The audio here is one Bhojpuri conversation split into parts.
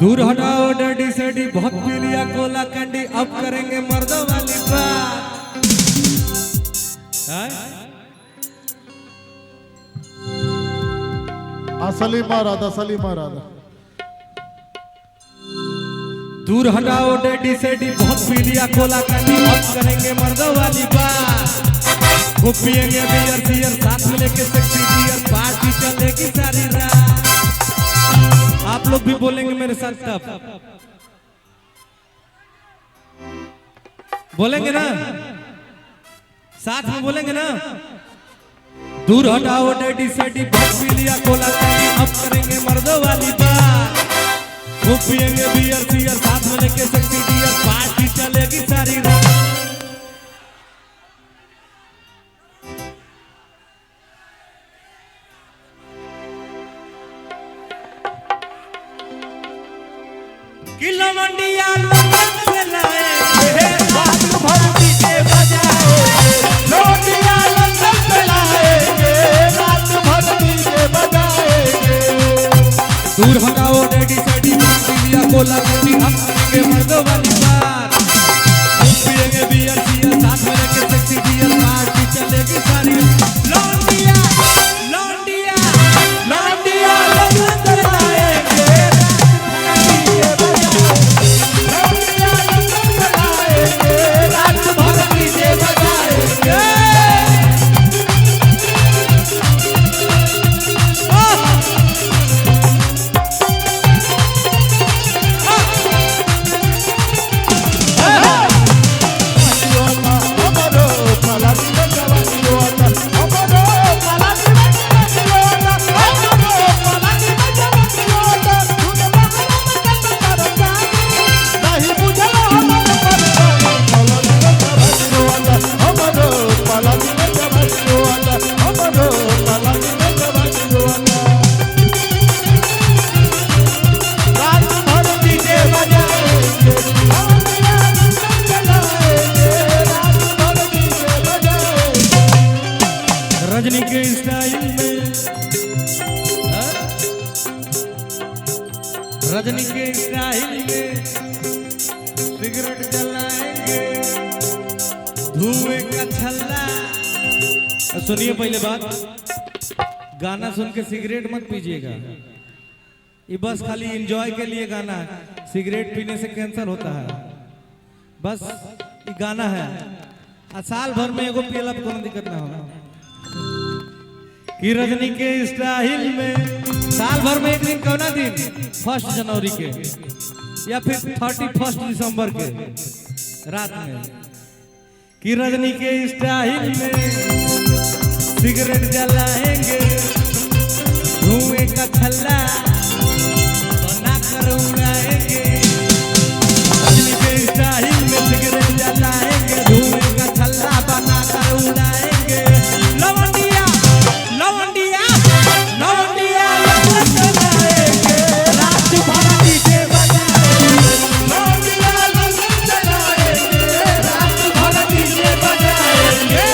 दूर हटाओ डैडी सेडी बहुत पी लिया कोला कैंडी अब करेंगे मर्दों वाली बात। असली महाराज दूर हटाओ डैडी सेडी बहुत पी लिया कोला कैंडी अब करेंगे मर्दों वाली बात। वो पिएंगे बियर बियर साथ में लेके सेक्सी बियर पार्टी चलेगी सारी रात। आप लोग भी बोलेंगे मेरे साथ तब बोलेंगे ना, साथ में बोलेंगे ना। दूर हटाओ डैडी सेडी बहुत पी लिया कोला कैंडी अब करेंगे मर्दों वाली बात। वो पिएंगे बियर बियर साथ में लेके सेक्सी बियर पार्टी चलेगी सारी रात। किलो मंडिया लंदन से लाए रात भर डीजे बजाए। लोटिया लंदन से लाएंगे रात भर डीजे बजाएंगे। दूर हटाओ डैडी सेडी पिया कोला कैंडी हम करेंगे मर्दों वाली बात। पिएंगे बियर बियर साथ में लेके सेक्सी बियर पार्टी चलेगी सारी। लौंडिया लौंडिया लौंडिया लंदन से लाएंगे रात भर डीजे बजाएंगे। रजनी के स्टाइल में रजनी के स्टाइल में सिगरेट जलाएंगे धुएं का छल्ला। सुनिए पहले बात, गाना सुन के सिगरेट मत पीजिएगा। ये बस खाली एंजॉय के लिए गाना है। सिगरेट पीने से कैंसर होता है, बस ये गाना है। साल भर में एगो पियला पर कोनो दिक्कत ना होगा। कि रजनी के स्टाइल में साल भर में एक दिन कौना दिन 1 जनवरी के या फिर 31 दिसंबर के रात में। कि रजनी के स्टाइल में सिगरेट जलाएंगे धुएं का छल्ला बना कर उड़ाएंगे। रजनी के स्टाइल में सिगरेट जलाएंगे धुएं का छल्ला बना कर उड़ाएंगे। लवंडिया लवंडिया लवंडिया लाएंगे रात भर डीजे बजाएंगे। लवंडिया लाएंगे रात भर डीजे बजाएंगे।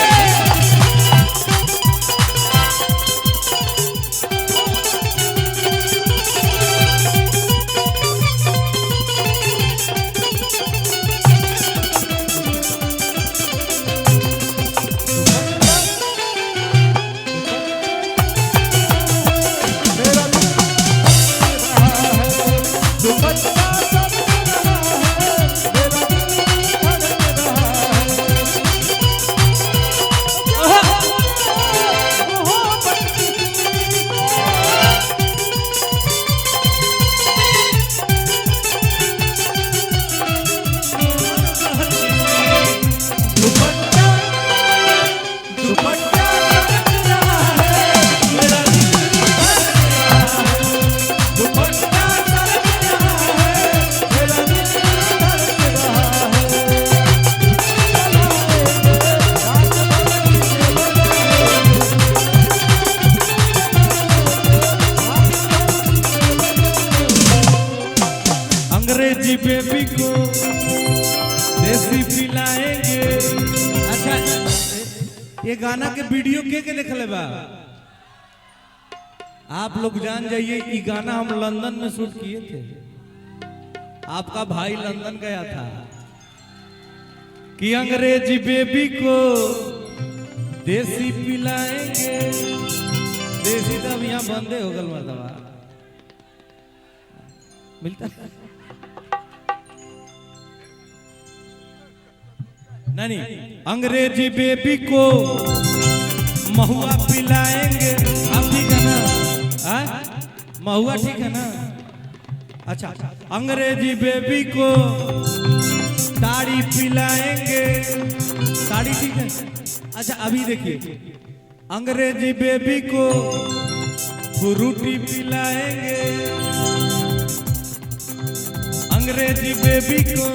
अंग्रेजी बेबी को देसी पिलाएंगे। अच्छा, ये गाना के वीडियो के देखले बा? आप लोग जान जाइए, ये गाना हम लंदन में शूट किए थे। आपका भाई लंदन गया था कि अंग्रेजी बेबी को देसी पिलाएंगे। देसी तो अब यहाँ बंदे हो गल मर्दवा मिलता नहीं, अंग्रेजी बेबी को महुआ पिलाएंगे। आप ठीक है ना? महुआ ठीक है ना? अच्छा, अंग्रेजी बेबी को ताड़ी पिलाएंगे। ताड़ी ठीक है? अच्छा अभी देखिए, अंग्रेजी बेबी को फ्रूटी पिलाएंगे। अंग्रेजी बेबी को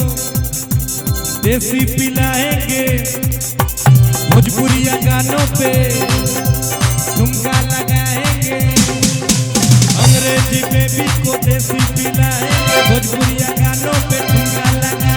देसी पिलाएंगे। भोजपुरिया गानों पे ठुमका लगाएंगे। अंग्रेजी बेबी को देसी पिलाएंगे। भोजपुरिया गानों पे ठुमका लगाएंगे।